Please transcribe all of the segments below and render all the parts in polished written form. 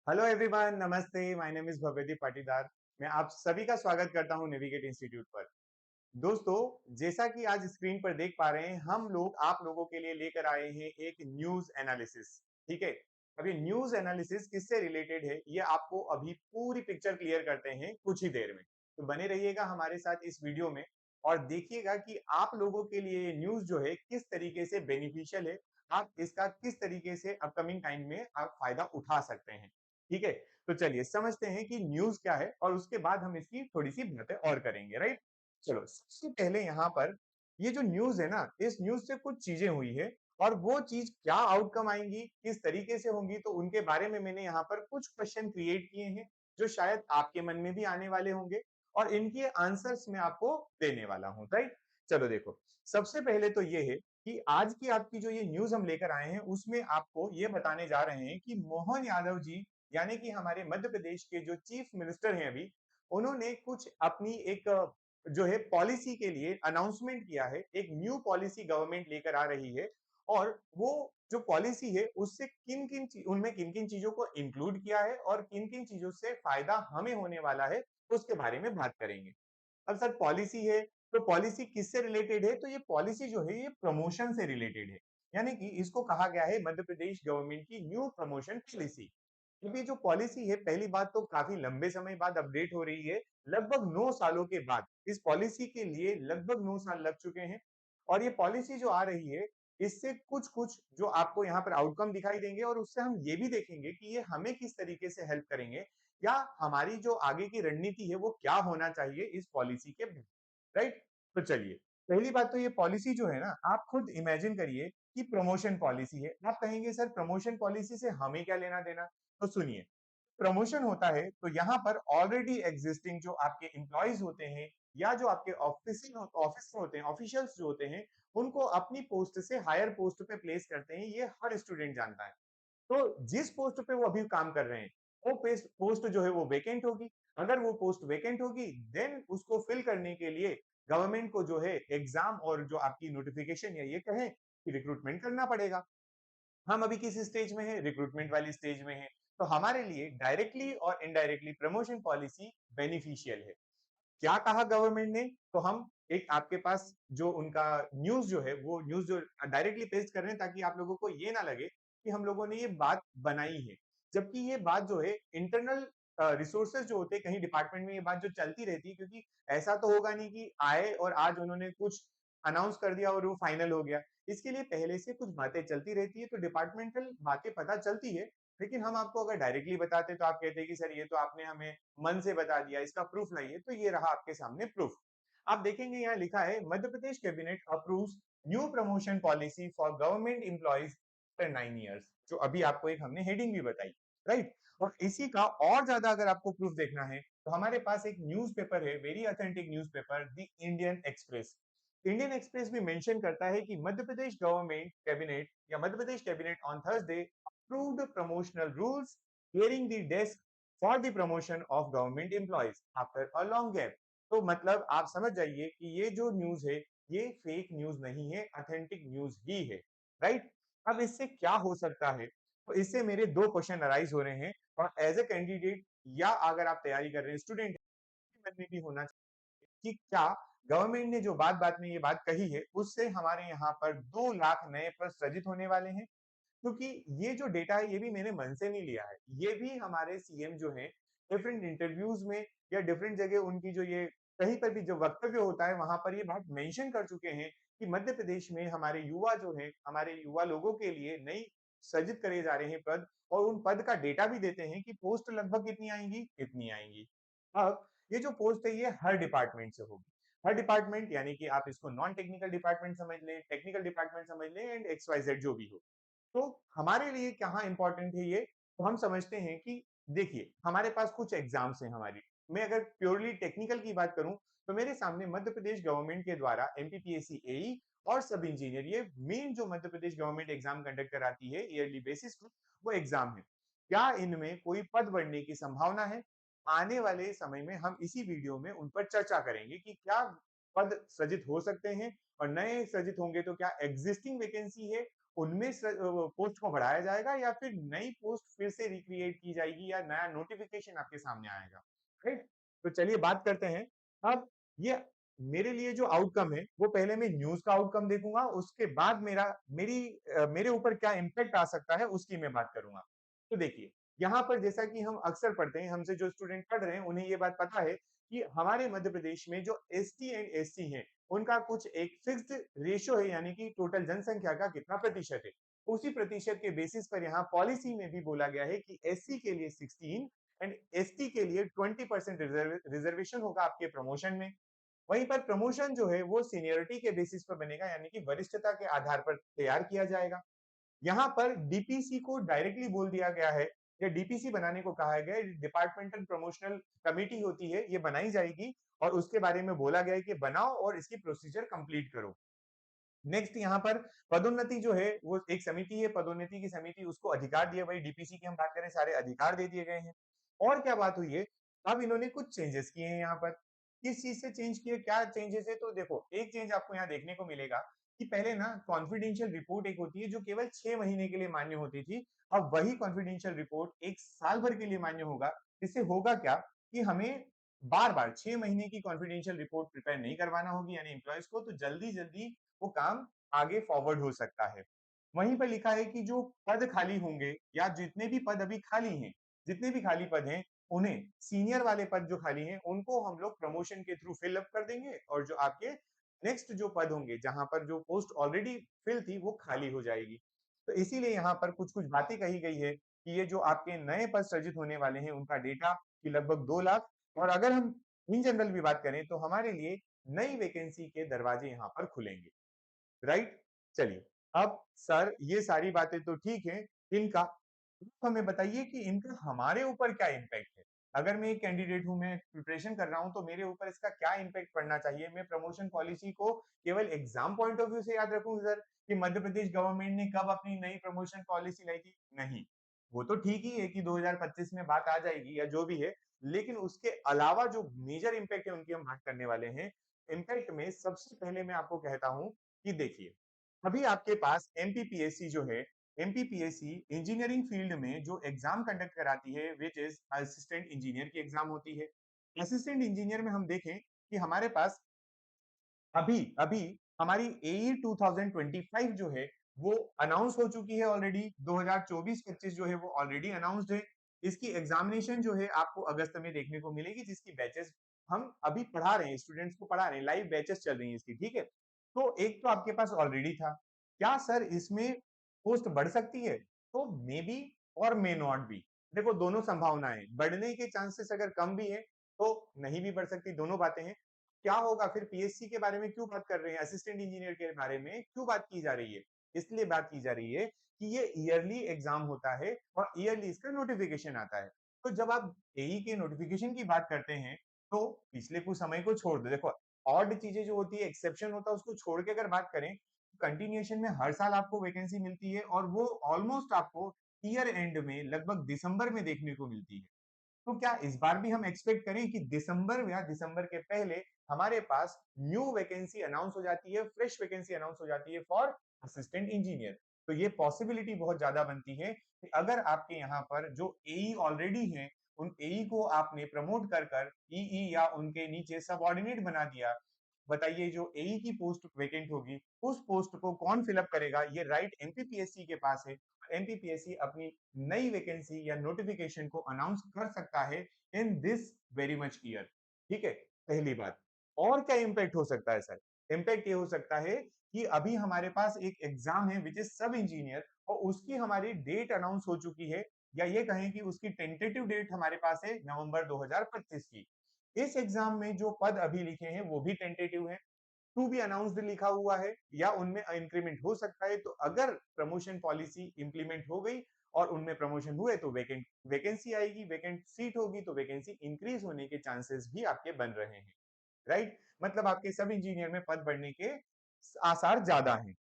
Hello everyone, नमस्ते। My name is Bhavyadeep Patidar. मैं आप सभी का स्वागत करता हूं नेविगेट इंस्टीट्यूट पर। दोस्तों, जैसा कि आज स्क्रीन पर देख पा रहे हैं, हम लोग आप लोगों के लिए लेकर आए हैं एक न्यूज एनालिसिस। ठीक है। अब ये न्यूज एनालिसिस किससे रिलेटेड है, ये आपको अभी पूरी पिक्चर क्लियर करते हैं कुछ ही देर में। तो बने रहिएगा हमारे साथ इस वीडियो में और देखिएगा कि आप लोगों के लिए ये न्यूज जो है किस तरीके से बेनिफिशियल है। आप इसका किस तरीके से अपकमिंग टाइम में आप फायदा उठा सकते हैं। ठीक है। तो चलिए समझते हैं कि न्यूज क्या है और उसके बाद हम इसकी थोड़ी सी बातें और करेंगे, राइट। चलो, सबसे पहले यहाँ पर ये जो न्यूज है ना, इस न्यूज से कुछ चीजें हुई है और वो चीज क्या आउटकम आएंगी, किस तरीके से होंगी, तो उनके बारे में मैंने यहाँ पर कुछ क्वेश्चन क्रिएट किए हैं जो शायद आपके मन में भी आने वाले होंगे और इनके आंसर्स मैं आपको देने वाला हूँ, राइट। चलो देखो, सबसे पहले तो ये है कि आज की आपकी जो ये न्यूज हम लेकर आए हैं उसमें आपको ये बताने जा रहे हैं कि मोहन यादव जी, यानी कि हमारे मध्य प्रदेश के जो चीफ मिनिस्टर हैं अभी, उन्होंने कुछ अपनी एक जो है पॉलिसी के लिए अनाउंसमेंट किया है। एक न्यू पॉलिसी गवर्नमेंट लेकर आ रही है और वो जो पॉलिसी है उससे उनमें किन किन चीजों को इंक्लूड किया है और किन किन चीजों से फायदा हमें होने वाला है, उसके बारे में बात करेंगे। अब सर पॉलिसी है, तो पॉलिसी किससे रिलेटेड है, तो ये पॉलिसी जो है ये प्रमोशन से रिलेटेड है। यानी कि इसको कहा गया है मध्य प्रदेश गवर्नमेंट की न्यू प्रमोशन पॉलिसी। क्योंकि जो पॉलिसी है, पहली बात तो काफी लंबे समय बाद अपडेट हो रही है। लगभग 9 सालों के बाद इस पॉलिसी के लिए लगभग 9 साल लग चुके हैं और ये पॉलिसी जो आ रही है, इससे कुछ कुछ जो आपको यहाँ पर आउटकम दिखाई देंगे और उससे हम ये भी देखेंगे कि ये हमें किस तरीके से हेल्प करेंगे या हमारी जो आगे की रणनीति है वो क्या होना चाहिए इस पॉलिसी के, राइट। तो चलिए, पहली बात तो ये पॉलिसी जो है ना, आप खुद इमेजिन करिए कि प्रमोशन पॉलिसी है। आप कहेंगे सर प्रमोशन पॉलिसी से हमें क्या लेना देना, तो सुनिए। प्रमोशन होता है तो यहाँ पर ऑलरेडी एग्जिस्टिंग जो आपके एम्प्लॉयज होते हैं या जो आपके ऑफिस में होते हैं, ऑफिशियल्स जो होते हैं, उनको अपनी पोस्ट से हायर पोस्ट पे प्लेस करते हैं। ये हर स्टूडेंट जानता है। तो जिस पोस्ट पे वो अभी काम कर रहे हैं, वो पोस्ट जो है वो वेकेंट होगी। अगर वो पोस्ट वेकेंट होगी, देन उसको फिल करने के लिए गवर्नमेंट को जो है एग्जाम और जो आपकी नोटिफिकेशन या ये कहें कि रिक्रूटमेंट करना पड़ेगा। हम अभी किस स्टेज में है, रिक्रूटमेंट वाली स्टेज में है। तो हमारे लिए डायरेक्टली और इनडायरेक्टली प्रमोशन पॉलिसी बेनिफिशियल है। क्या कहा गवर्नमेंट ने, तो हम एक आपके पास जो उनका न्यूज जो है, वो न्यूज जो डायरेक्टली पेश कर रहे हैं ताकि आप लोगों को ये ना लगे कि हम लोगों ने ये बात बनाई है। जबकि ये बात जो है इंटरनल रिसोर्सेज जो होते हैं कहीं डिपार्टमेंट में, ये बात जो चलती रहती है। क्योंकि ऐसा तो होगा नहीं कि आए और आज उन्होंने कुछ अनाउंस कर दिया और वो फाइनल हो गया। इसके लिए पहले से कुछ बातें चलती रहती है, तो डिपार्टमेंटल बातें पता चलती है। लेकिन हम आपको अगर डायरेक्टली बताते तो आप कहते कि सर ये तो आपने हमें मन से बता दिया, इसका प्रूफ लाइए। तो ये रहा आपके सामने प्रूफ। आप देखेंगे यहाँ लिखा है Madhya Pradesh cabinet approves new promotion policy for government employees after 9 years, जो अभी आपको एक हमने हेडिंग भी बताई, राइट। और इसी का और ज्यादा अगर आपको प्रूफ देखना है तो हमारे पास एक न्यूज़पेपर है, very authentic newspaper, the Indian Express. Indian Express भी मेंशन करता है कि मध्य प्रदेश गवर्नमेंट कैबिनेट या Madhya Pradesh cabinet on Thursday approved promotional rules clearing the desk for the promotion of government employees after a long gap. तो मतलब आप समझ जाइए कि ये जो न्यूज है ये फेक न्यूज नहीं है, ऑथेंटिक न्यूज ही है, राइट। अब इससे क्या हो सकता है, तो इससे मेरे दो क्वेश्चन अराइज हो रहे हैं और एज ए कैंडिडेट या अगर आप तैयारी कर रहे हैं स्टूडेंट, मन में भी होना कि क्या गवर्नमेंट ने जो बात बात में ये बात कही है उससे हमारे यहाँ पर 2 लाख नए पद सृजित होने वाले हैं। क्योंकि ये जो डेटा है ये भी मैंने मन से नहीं लिया है, ये भी हमारे सीएम जो है डिफरेंट इंटरव्यूज में या डिफरेंट जगह उनकी जो ये कहीं पर भी जो वक्तव्य होता है वहां पर ये बात मेंशन कर चुके हैं कि मध्य प्रदेश में हमारे युवा जो है, हमारे युवा लोगों के लिए नई सृजित करे जा रहे हैं पद। और उन पद का डेटा भी देते हैं कि पोस्ट लगभग कितनी आएंगी, कितनी आएंगी। अब ये जो पोस्ट है ये हर डिपार्टमेंट से होगी। हर डिपार्टमेंट यानी कि आप इसको नॉन टेक्निकल डिपार्टमेंट समझ लें, टेक्निकल डिपार्टमेंट समझ लें, एंड एक्स वाई जेड जो भी हो। तो हमारे लिए कहाँ इंपॉर्टेंट है ये, तो हम समझते हैं कि देखिए हमारे पास कुछ एग्जाम्स हैं हमारी। मैं अगर प्योरली टेक्निकल की बात करूं तो मेरे सामने मध्य प्रदेश गवर्नमेंट के द्वारा एमपीपीएससी एई और सब इंजीनियर, ये मेन जो मध्य प्रदेश गवर्नमेंट एग्जाम कंडक्ट कराती है ईयरली बेसिस पर, वो एग्जाम है। क्या इनमें कोई पद बढ़ने की संभावना है? आने वाले समय में हम इसी वीडियो में उन पर चर्चा करेंगे कि क्या पद सृजित हो सकते हैं, और नए सृजित होंगे तो क्या एग्जिस्टिंग वैकेंसी है उनमें पोस्ट को बढ़ाया जाएगा, या फिर नई पोस्ट फिर से रिक्रिएट की जाएगी, या नया नोटिफिकेशन आपके सामने आएगा, राइट? तो चलिए बात करते हैं। अब ये मेरे लिए जो आउटकम है वो पहले मैं न्यूज का आउटकम देखूंगा, उसके बाद मेरे ऊपर क्या इम्पैक्ट आ सकता है उसकी मैं बात करूंगा। तो देखिए, यहाँ पर जैसा कि हम अक्सर पढ़ते हैं, हमसे जो स्टूडेंट पढ़ रहे हैं उन्हें ये बात पता है कि हमारे मध्य प्रदेश में जो एसटी एंड एससी हैं उनका कुछ एक फिक्स्ड रेशियो है, यानी कि टोटल जनसंख्या का कितना प्रतिशत है। उसी प्रतिशत के बेसिस पर यहाँ पॉलिसी में भी बोला गया है कि एससी के लिए 16 एंड एसटी के लिए 20% रिजर्वेशन होगा आपके प्रमोशन में। वहीं पर प्रमोशन जो है वो सीनियरिटी के बेसिस पर बनेगा, यानी कि वरिष्ठता के आधार पर तैयार किया जाएगा। यहाँ पर डीपीसी को डायरेक्टली बोल दिया गया है, या डीपीसी बनाने को कहा गया है, डिपार्टमेंटल प्रमोशनल कमेटी होती है, ये बनाई जाएगी, और उसके बारे में बोला गया है कि बनाओ और इसकी प्रोसीजर कंप्लीट करो। नेक्स्ट यहाँ पर पदोन्नति जो है वो एक समिति है, पदोन्नति की समिति, उसको अधिकार दिए, वही डीपीसी की हम बात करें सारे अधिकार दे दिए गए हैं। और क्या बात हुई है, अब इन्होंने कुछ चेंजेस किए हैं यहाँ पर। किस चीज से चेंज किए, क्या चेंजेस है, तो देखो एक चेंज आपको यहाँ देखने को मिलेगा कि पहले ना कॉन्फिडेंशियल रिपोर्ट एक होती है जो केवल 6 महीने के लिए मान्य होती थी, अब वही कॉन्फिडेंशियल रिपोर्ट एक साल भर के लिए मान्य होगा। इससे होगा क्या कि हमें बार बार 6 महीने की कॉन्फिडेंशियल रिपोर्ट प्रिपेयर नहीं करवाना होगी, यानी एम्प्लॉयज को, तो जल्दी जल्दी वो काम आगे फॉरवर्ड हो सकता है। वहीं पर लिखा है कि जो पद खाली होंगे, या जितने भी पद अभी खाली हैं, जितने भी खाली पद हैं, उन्हें सीनियर वाले पद जो खाली हैं उनको हम लोग प्रमोशन के थ्रू फिल अप कर देंगे, और जो आपके नेक्स्ट जो पद होंगे जहां पर जो पोस्ट ऑलरेडी फिल थी वो खाली हो जाएगी। तो इसीलिए यहाँ पर कुछ कुछ बातें कही गई है कि ये जो आपके नए पद सृजित होने वाले हैं उनका डेटा की लगभग 2 लाख, और अगर हम इन जनरल भी बात करें तो हमारे लिए नई वैकेंसी के दरवाजे यहाँ पर खुलेंगे, राइट? चलिए, अब सर ये सारी बातें तो ठीक है, इनका हमें बताइए कि इनका हमारे ऊपर क्या इम्पैक्ट है। अगर मैं एक कैंडिडेट हूं, मैं प्रिपरेशन कर रहा हूं, तो मेरे ऊपर इसका क्या इम्पैक्ट पड़ना चाहिए। मैं प्रमोशन पॉलिसी को केवल एग्जाम पॉइंट ऑफ व्यू से याद रखूं सर, कि मध्य प्रदेश गवर्नमेंट ने कब अपनी नई प्रमोशन पॉलिसी लाई थी? नहीं, वो तो ठीक ही है कि 2025 में बात आ जाएगी या जो भी है, लेकिन उसके अलावा जो मेजर इम्पैक्ट है उनकी हम बात करने वाले हैं। इम्पैक्ट में सबसे पहले मैं आपको कहता हूं कि देखिए, अभी आपके पास एमपीपीएससी जो है, एमपीपीएससी इंजीनियरिंग फील्ड में जो एग्जाम कंडक्ट कराती है, विच इज असिस्टेंट इंजीनियर की एग्जाम होती है। असिस्टेंट इंजीनियर में हम देखें कि हमारे पास अभी अभी हमारी एई 2025 जो है वो अनाउंस हो चुकी है ऑलरेडी। 2024-25 जो है वो ऑलरेडी अनाउंस्ड है। इसकी एग्जामिनेशन जो है आपको अगस्त में देखने को मिलेगी, जिसकी बैचेस हम अभी पढ़ा रहे हैं, स्टूडेंट्स को पढ़ा रहे हैं, लाइव बैचेस चल रही है इसकी, ठीक है। तो एक तो आपके पास ऑलरेडी था, क्या सर इसमें पोस्ट बढ़ सकती है? तो मे बी और मे नॉट बी। देखो दोनों संभावनाएं, बढ़ने के चांसेस अगर कम भी है तो नहीं भी बढ़ सकती, दोनों बातें हैं। क्या होगा फिर, पीएससी के बारे में क्यों बात कर रहे हैं, असिस्टेंट इंजीनियर के बारे में क्यों बात की जा रही है? इसलिए बात की जा रही है कि ये ईयरली एग्जाम होता है और ईयरली इसका नोटिफिकेशन आता है। तो जब आप एई के नोटिफिकेशन की बात करते हैं तो पिछले कुछ समय को छोड़ दो, देखो ऑड चीजें जो होती है, एक्सेप्शन होता है, उसको छोड़ के अगर बात करें, कंटिन्यूएशन में हर साल आपको वैकेंसी मिलती है, और वो ऑलमोस्ट आपको ईयर एंड में लगभग दिसंबर में देखने को मिलती है। तो क्या इस बार भी हम एक्सपेक्ट करें कि दिसंबर या दिसंबर के पहले हमारे पास न्यू वैकेंसी अनाउंस हो जाती है, फ्रेश वैकेंसी अनाउंस हो जाती है फॉर असिस्टेंट इंजीनियर? तो ये पॉसिबिलिटी बहुत ज्यादा बनती है कि अगर आपके यहाँ पर जो एई ऑलरेडी हैं, उन एई को आपने प्रमोट कर कर ईई या उनके नीचे सबऑर्डिनेट बना दिया, बताइए जो एई की पोस्ट वैकेंट होगी उस पोस्ट को कौन फिलअप करेगा? ये राइट एमपीपीएससी के पास है। एमपीपीएससी अपनी नई वैकेंसी या नोटिफिकेशन को अनाउंस कर सकता है in this very much year, ठीक है, पहली बात। और क्या इम्पैक्ट हो सकता है सर? इम्पैक्ट ये हो सकता है कि अभी हमारे पास एक एग्जाम है विच इज सब इंजीनियर, और उसकी हमारी डेट अनाउंस हो चुकी है, या ये कहें कि उसकी टेंटेटिव डेट हमारे पास है नवंबर 2025 की। इस एग्जाम में जो पद अभी लिखे हैं वो भी टेंटेटिव है, टू बी अनाउंस्ड लिखा हुआ है, या उनमें इंक्रीमेंट हो सकता है। तो अगर प्रमोशन पॉलिसी इंप्लीमेंट हो गई और उनमें प्रमोशन हुए तो वैकेंसी आएगी, वैकेंट सीट होगी तो वैकेंसी इंक्रीज होने के चांसेस भी आपके बन रहे हैं, राइट? मतलब आपके सब इंजीनियर में पद बढ़ने के आसार ज्यादा हैं।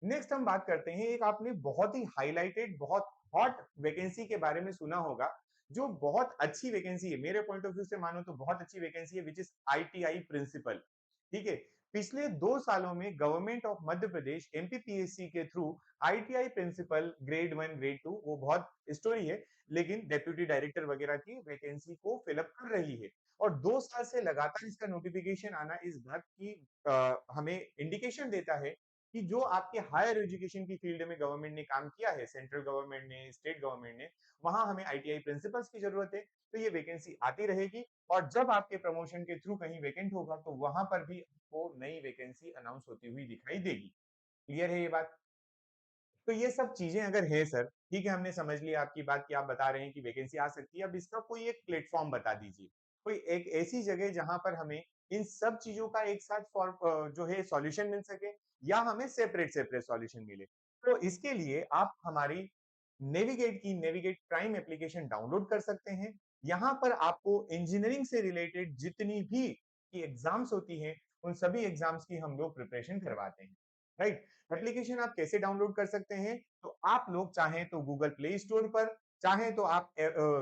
नेक्स्ट हम बात करते हैं, एक आपने बहुत ही हाईलाइटेड, बहुत हॉट वैकेंसी के बारे में सुना होगा, जो बहुत अच्छी वैकेंसी है, मेरे पॉइंट ऑफ व्यू से मानो तो बहुत अच्छी वैकेंसी है, विच इज आईटीआई प्रिंसिपल, ठीक है। पिछले 2 सालों में government of Madhya Pradesh MPPSC के through ITI principal grade 1 grade 2 वो बहुत स्टोरी है, लेकिन डेप्यूटी डायरेक्टर वगैरह की वैकेंसी को फिलअप कर रही है। और 2 साल से लगातार इसका नोटिफिकेशन आना इस बात की हमें इंडिकेशन देता है कि जो आपके हायर एजुकेशन की फील्ड में गवर्नमेंट ने काम किया है, सेंट्रल गवर्नमेंट ने, स्टेट गवर्नमेंट ने, वहां हमें आईटीआई प्रिंसिपल्स की जरूरत है। तो ये वैकेंसी आती रहेगी और जब आपके प्रमोशन के थ्रू कहीं वैकेंट होगा तो वहां पर भी आपको नई वैकेंसी अनाउंस होती हुई दिखाई देगी। क्लियर है ये बात? तो ये सब चीजें अगर है सर, ठीक है, हमने समझ लिया आपकी बात कि आप बता रहे हैं कि वैकेंसी आ सकती है। अब इसका कोई एक प्लेटफॉर्म बता दीजिए, कोई एक ऐसी जगह जहां पर हमें इन सब चीजों का एक साथ जो है सॉल्यूशन मिल सके, या हमें सेपरेट सेपरेट सॉल्यूशन मिले। तो इसके लिए आप हमारी नेविगेट प्राइम एप्लीकेशन डाउनलोड कर सकते हैं। यहाँ पर आपको इंजीनियरिंग से रिलेटेड जितनी भी की एग्जाम्स होती हैं, उन सभी एग्जाम्स की हम लोग प्रिपरेशन करवाते हैं। राइट? एप्लीकेशन आप कैसे डाउनलोड कर सकते हैं? तो आप लोग चाहें तो गूगल प्ले स्टोर पर, चाहें तो आप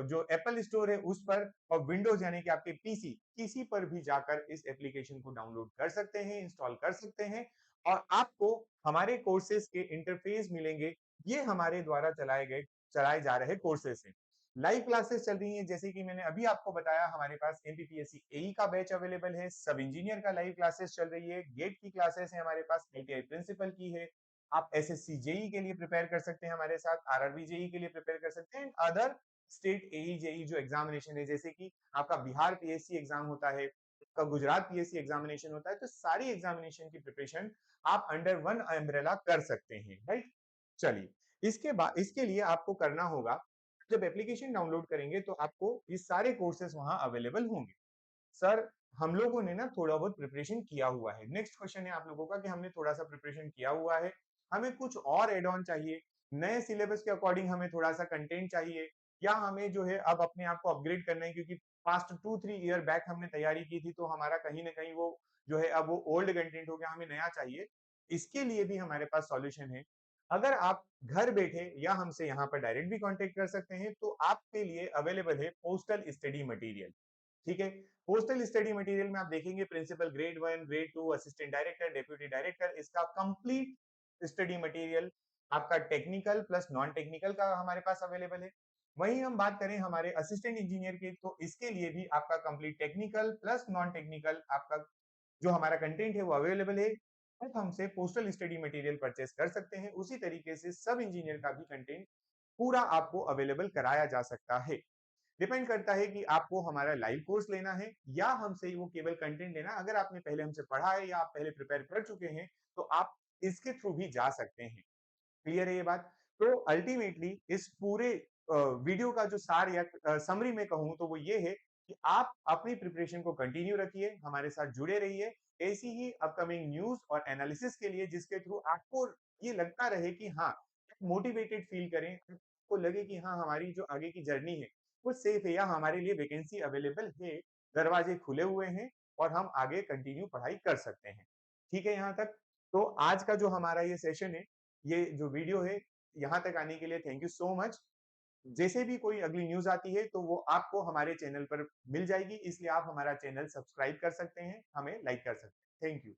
जो एप्पल स्टोर है उस पर, और विंडोज यानी कि आपके पीसी किसी पर भी जाकर इस एप्लीकेशन को डाउनलोड कर सकते हैं, इंस्टॉल कर सकते हैं। और आपको हमारे कोर्सेज के इंटरफेस मिलेंगे। ये हमारे द्वारा चलाए जा रहे कोर्सेज हैं। लाइव क्लासेस चल रही हैं, जैसे कि मैंने अभी आपको बताया, हमारे पास एमपीपीएससी एई का बैच अवेलेबल है, सब इंजीनियर का लाइव क्लासेस चल रही है, गेट की क्लासेस है हमारे पास, आईटीआई प्रिंसिपल की है। आप एसएससी जेई के लिए प्रिपेयर कर सकते हैं हमारे साथ, आरआरबी जेई के लिए प्रिपेयर कर सकते हैं, अदर स्टेट एई जेई जो एग्जामिनेशन है, जैसे कि आपका बिहार पीएससी एग्जाम होता है, आपका गुजरात पीएससी एग्जामिनेशन होता है, तो सारी एग्जामिनेशन की प्रिपरेशन आप अंडर वन अम्ब्रेला कर सकते हैं। राइट? चलिए, इसके बाद इसके लिए आपको करना होगा, जब एप्लीकेशन डाउनलोड करेंगे तो आपको ये सारे कोर्सेज वहां अवेलेबल होंगे। सर, हम लोगों ने ना थोड़ा बहुत प्रिपरेशन किया हुआ है। नेक्स्ट क्वेश्चन है आप लोगों का कि हमने थोड़ा सा प्रिपरेशन किया हुआ है, हमें कुछ और एड ऑन चाहिए, नए सिलेबस के अकॉर्डिंग हमें थोड़ा सा कंटेंट चाहिए, या हमें जो है अब अपने आप को अपग्रेड करना है, क्योंकि पास्ट 2-3 ईयर बैक हमने तैयारी की थी तो हमारा कहीं ना कहीं वो जो है अब वो ओल्ड कंटेंट हो गया, हमें नया चाहिए। इसके लिए भी हमारे पास सॉल्यूशन है। अगर आप घर बैठे या हमसे यहाँ पर डायरेक्ट भी कांटेक्ट कर सकते हैं, तो आपके लिए अवेलेबल है पोस्टल स्टडी मटेरियल। ठीक है? पोस्टल स्टडी मटेरियल में आप देखेंगे principal grade 1, grade 2, assistant director, deputy director, इसका कंप्लीट स्टडी मटेरियल आपका टेक्निकल प्लस नॉन टेक्निकल का हमारे पास अवेलेबल है। वहीं हम बात करें हमारे असिस्टेंट इंजीनियर की, तो इसके लिए भी आपका complete technical plus non technical आपका जो हमारा कंटेंट है वो अवेलेबल है। आप हमसे पोस्टल स्टडी मटेरियल परचेस कर सकते हैं। उसी तरीके से सब इंजीनियर का भी कंटेंट पूरा आपको अवेलेबल कराया जा सकता है। डिपेंड करता है कि आपको हमारा लाइव कोर्स लेना है या हमसे वो केवल कंटेंट लेना। अगर आपने पहले हमसे पढ़ा है या आप पहले प्रिपेयर कर चुके हैं, तो आप इसके थ्रू भी जा सकते हैं। क्लियर है ये बात? तो अल्टीमेटली इस पूरे वीडियो का जो सार या समरी में कहूँ तो वो ये है कि आप अपनी प्रिपरेशन को कंटिन्यू रखिए, हमारे साथ जुड़े रहिए, ऐसी ही अपकमिंग न्यूज़ और एनालिसिस के लिए जिसके थ्रू आपको ये लगता रहे कि हाँ, मोटिवेटेड फील करें, आपको लगे कि हाँ, हमारी जो आगे की जर्नी है, वो सेफ है या हमारे लिए वैकेंसी अवेलेबल है, दरवाजे खुले हुए हैं और हम आगे कंटिन्यू पढ़ाई कर सकते हैं। ठीक है यहाँ तक? तो आज का जो हमारा ये सेशन है, ये जो वीडियो है, यहाँ तक आने के लिए थैंक यू सो मच। जैसे भी कोई अगली न्यूज़ आती है, तो वो आपको हमारे चैनल पर मिल जाएगी, इसलिए आप हमारा चैनल सब्सक्राइब कर सकते हैं, हमें लाइक कर सकते हैं। Thank you.